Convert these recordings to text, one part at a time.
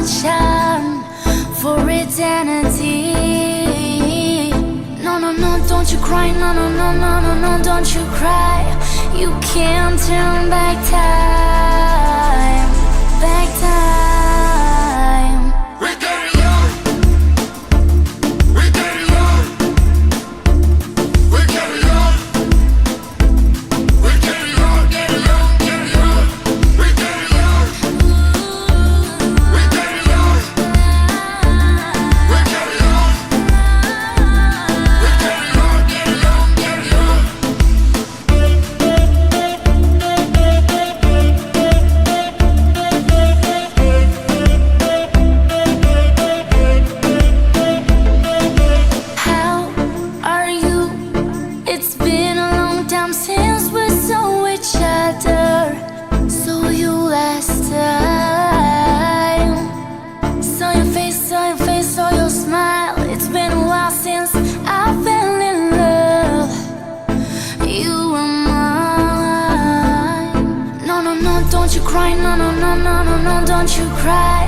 sunshine for eternity. No, no, no, don't you cry. No, no, no, no, no, no, don't you cry. You can't turn back time, back time. We carry on. We carry on. We carry on. We carry on, carry on, carry on. We carry on. We carry on. We carry on. We carry on, carry on, carry on. How are you? It's been a long time since we saw each other. Saw you last time. Saw your face, saw your smile. It's been a while since I fell in love. You were mine. No, no, no, don't you cry. No, no, no, no, no, no, don't you cry.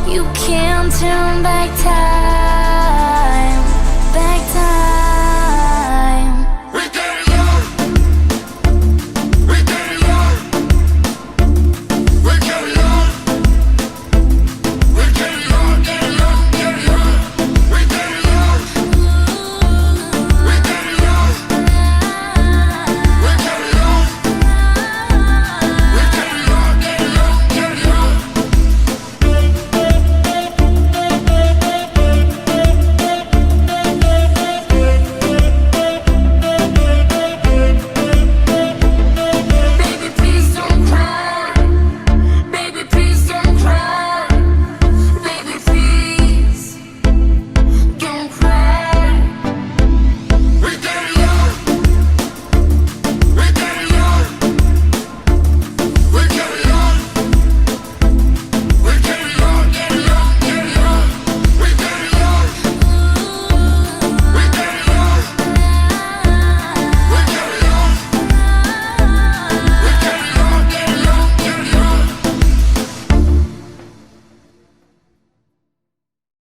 You can't turn back time, back time.